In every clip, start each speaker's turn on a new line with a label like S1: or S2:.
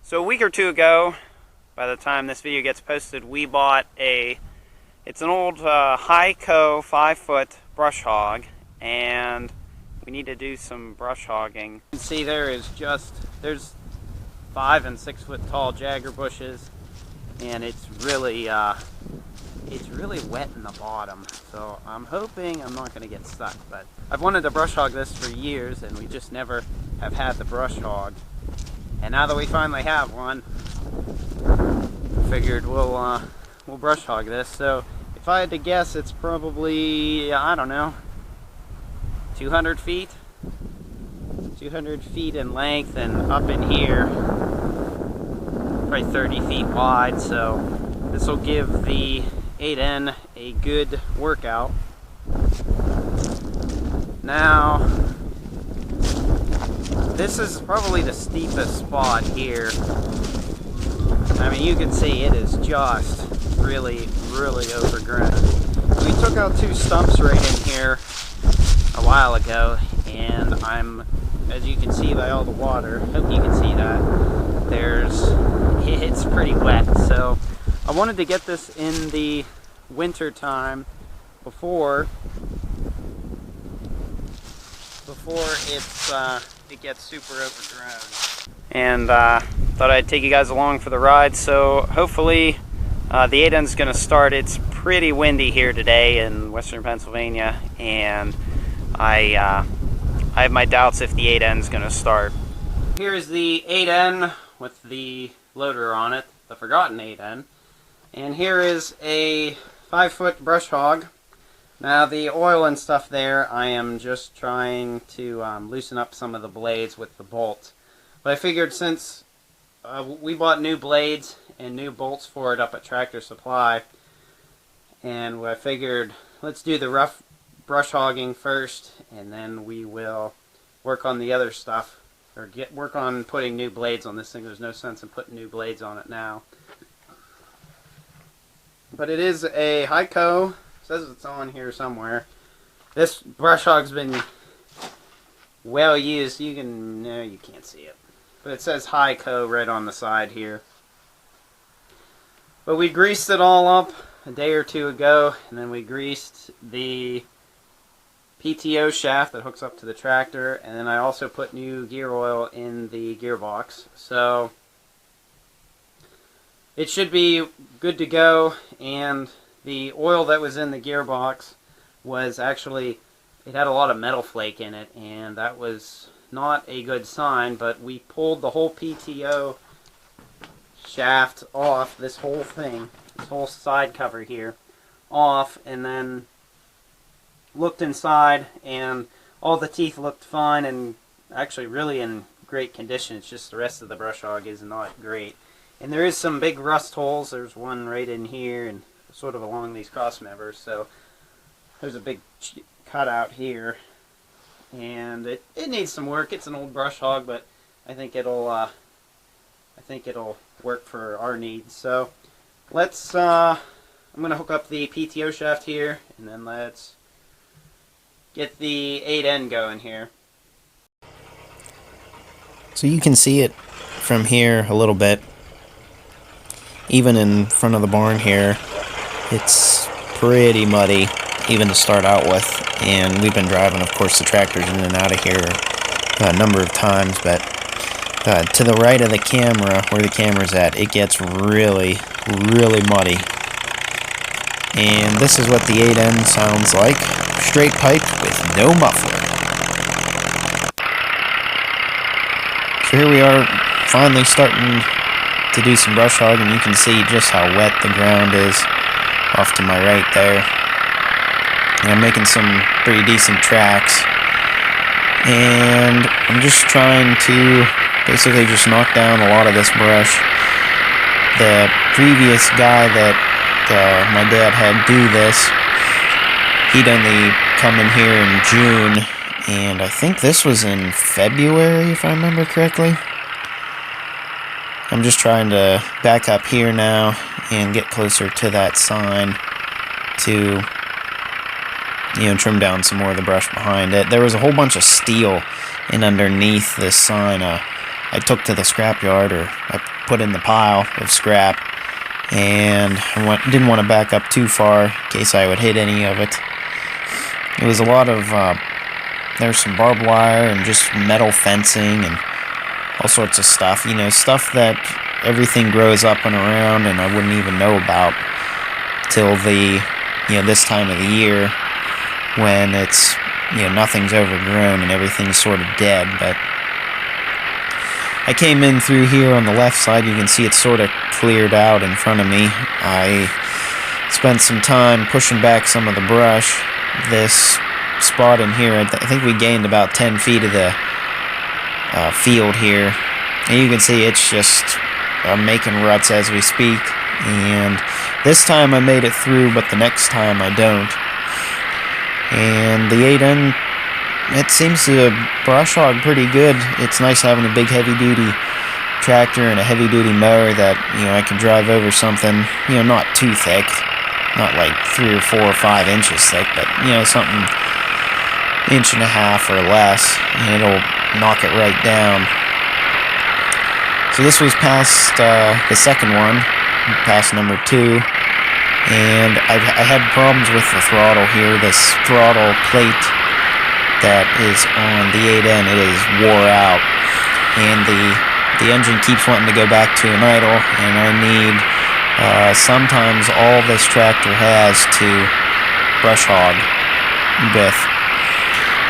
S1: So a week or two ago, by the time this video gets posted, we bought it's an old Hyco 5-foot brush hog, and we need to do some brush hogging. You can see there's 5 and 6 foot tall jagger bushes, and it's really wet in the bottom. So I'm hoping I'm not going to get stuck, but I've wanted to brush hog this for years, and we just never have had the brush hog. And now that we finally have one, I figured we'll brush hog this. So if I had to guess, it's probably, I don't know, 200 feet? 200 feet in length, and up in here, probably 30 feet wide. So this will give the 8N a good workout. Now, this is probably the steepest spot here. I mean, you can see it is just really overgrown. We took out 2 stumps right in here a while ago, and as you can see by all the water, hope you can see that, it's pretty wet. So I wanted to get this in the winter time before it gets super overgrown. And thought I'd take you guys along for the ride. So hopefully the 8N's going to start. It's pretty windy here today in western Pennsylvania, and I have my doubts if the 8N's going to start. Here's the 8N with the loader on it, the forgotten 8N. And here is a 5-foot brush hog. Now the oil and stuff there, I am just trying to loosen up some of the blades with the bolts. But I figured since we bought new blades and new bolts for it up at Tractor Supply, and I figured let's do the rough brush hogging first, and then we will work on the other stuff, or work on putting new blades on this thing. There's no sense in putting new blades on it now. But it is a Hyco. Says it's on here somewhere. This brush hog's been well used. You can't see it, but it says Hyco right on the side here. But we greased it all up a day or two ago, and then we greased the PTO shaft that hooks up to the tractor, and then I also put new gear oil in the gearbox. So it should be good to go. And the oil that was in the gearbox was actually, it had a lot of metal flake in it, and that was not a good sign. But we pulled the whole PTO shaft off, this whole thing, this whole side cover here off, and then looked inside, and all the teeth looked fine and actually really in great condition. It's just the rest of the brush hog is not great. And there is some big rust holes. There's one right in here and sort of along these cross members. So there's a big cutout here, and it needs some work. It's an old brush hog, but I think it'll work for our needs. So let's I'm gonna hook up the PTO shaft here, and then let's get the 8N going here.
S2: So you can see it from here a little bit. Even in front of the barn here, it's pretty muddy, even to start out with. And we've been driving, of course, the tractors in and out of here a number of times. But to the right of the camera, where the camera's at, it gets really muddy. And this is what the 8N sounds like. Straight pipe with no muffler. So here we are, finally starting to do some brush hog, and you can see just how wet the ground is off to my right there. And I'm making some pretty decent tracks, and I'm just trying to basically just knock down a lot of this brush. The previous guy that my dad had do this, he'd only come in here in June, and I think this was in February, if I remember correctly. I'm just trying to back up here now and get closer to that sign to, trim down some more of the brush behind it. There was a whole bunch of steel in underneath this sign. I I took to the scrapyard, or I put in the pile of scrap, and I didn't want to back up too far in case I would hit any of it. It was a lot of, there's some barbed wire and just metal fencing and all sorts of stuff, you know, stuff that everything grows up and around and I wouldn't even know about till the, you know, this time of the year when it's, you know, nothing's overgrown and everything's sort of dead. But I came in through here on the left side. You can see it's sort of cleared out in front of me. I spent some time pushing back some of the brush. This spot in here, I think we gained about 10 feet of the field here, and you can see it's just making ruts as we speak. And this time I made it through, but the next time I don't. And the 8N, it seems to brush hog pretty good. It's nice having a big heavy-duty tractor and a heavy-duty mower that, you know, I can drive over something, you know, not too thick, not like 3 or 4 or 5 inches thick, but, you know, something inch and a half or less, and it'll knock it right down. So this was past the second one, past number 2. And I had problems with the throttle here. This throttle plate that is on the 8N, it is wore out, and the engine keeps wanting to go back to an idle, and I need sometimes all this tractor has to brush hog with.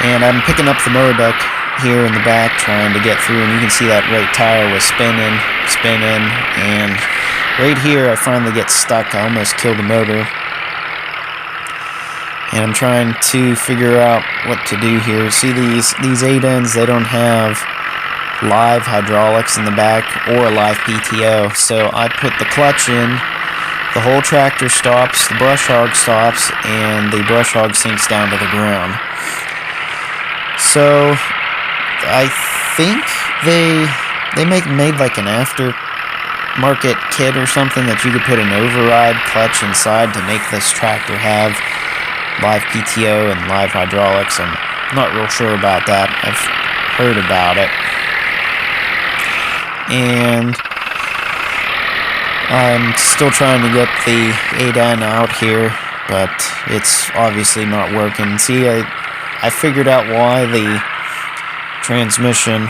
S2: And I'm picking up the mower deck here in the back, trying to get through, and you can see that right tire was spinning, and right here I finally get stuck. I almost killed the motor. And I'm trying to figure out what to do here. See, these 8Ns, they don't have live hydraulics in the back or a live PTO. So I put the clutch in, the whole tractor stops, the brush hog stops, and the brush hog sinks down to the ground. So I think they made like an aftermarket kit or something that you could put an override clutch inside to make this tractor have live PTO and live hydraulics. I'm not real sure about that. I've heard about it. And I'm still trying to get the 8N out here, but it's obviously not working. See, I figured out why the transmission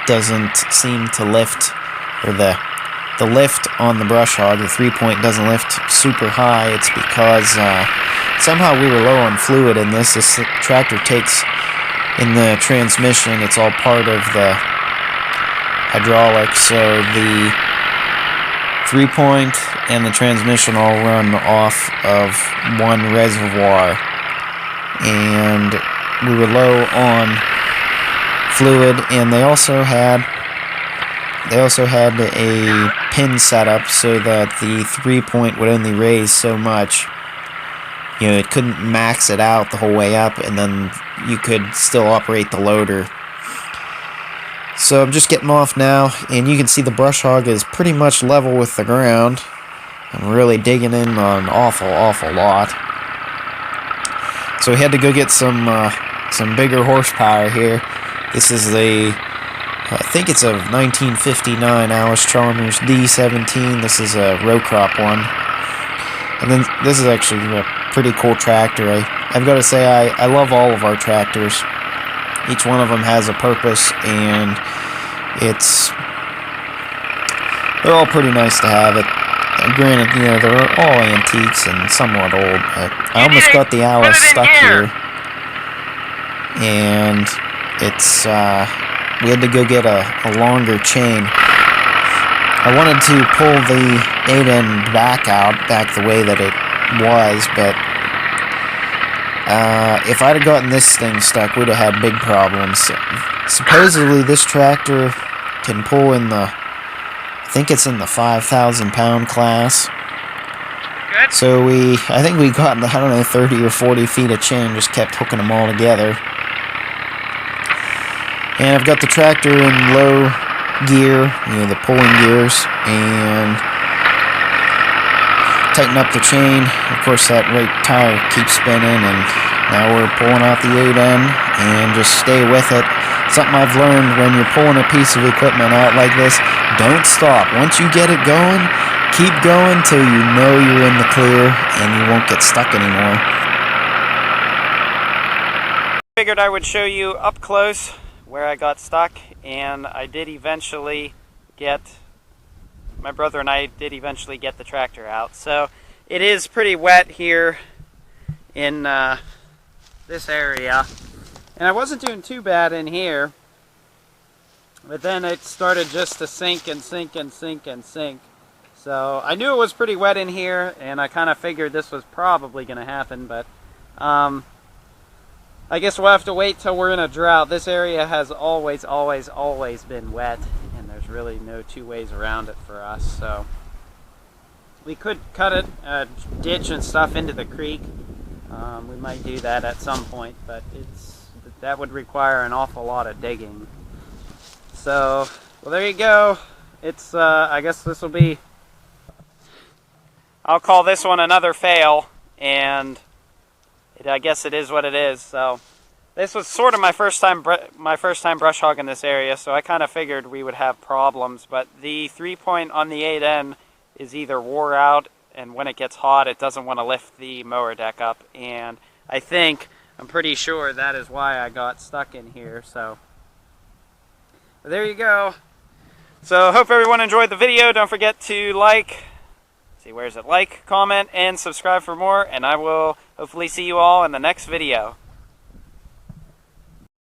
S2: doesn't seem to lift, or the lift on the brush hog, the 3-point doesn't lift super high. It's because somehow we were low on fluid in this. This tractor takes in the transmission, it's all part of the hydraulics, so the 3-point and the transmission all run off of one reservoir, and we were low on fluid. And they also had a pin setup so that the 3-point would only raise so much. You know, it couldn't max it out the whole way up, and then you could still operate the loader. So I'm just getting off now, and you can see the brush hog is pretty much level with the ground. I'm really digging in on an awful lot. So we had to go get some bigger horsepower here. This is I think it's a 1959 Allis Chalmers D17. This is a row crop one. And then this is actually a pretty cool tractor. I've got to say, I love all of our tractors. Each one of them has a purpose, and they're all pretty nice to have. Granted, you know, they're all antiques and somewhat old, but I almost got the Allis stuck here. And it's, we had to go get a longer chain. I wanted to pull the 8N back the way that it was, but if I'd have gotten this thing stuck, we'd have had big problems. Supposedly this tractor can pull in the, I think it's in the 5,000 pound class.
S3: Good.
S2: So I think we got, I don't know, 30 or 40 feet of chain, just kept hooking them all together. And I've got the tractor in low gear, you know, the pulling gears, and tighten up the chain. Of course, that right tire keeps spinning, and now we're pulling out the 8N and just stay with it. Something I've learned when you're pulling a piece of equipment out like this, don't stop. Once you get it going, keep going till you know you're in the clear and you won't get stuck anymore.
S1: Figured I would show you up close where I got stuck, and I did eventually get, my brother and I did eventually get the tractor out. So it is pretty wet here in this area, and I wasn't doing too bad in here, but then it started just to sink and sink and sink and sink. So I knew it was pretty wet in here, and I kind of figured this was probably going to happen, but I guess we'll have to wait till we're in a drought. This area has always been wet, and there's really no two ways around it for us. So we could cut it, ditch and stuff into the creek. We might do that at some point, but that would require an awful lot of digging. So, well, there you go. It's I guess this will be, I'll call this one another fail, and I guess it is what it is. So this was sort of my first time brush hogging this area, so I kind of figured we would have problems. But the 3-point on the 8N is either wore out, and when it gets hot, it doesn't want to lift the mower deck up. And I'm pretty sure that is why I got stuck in here. So there you go. So hope everyone enjoyed the video. Don't forget to like, comment, and subscribe for more, and I will hopefully see you all in the next video.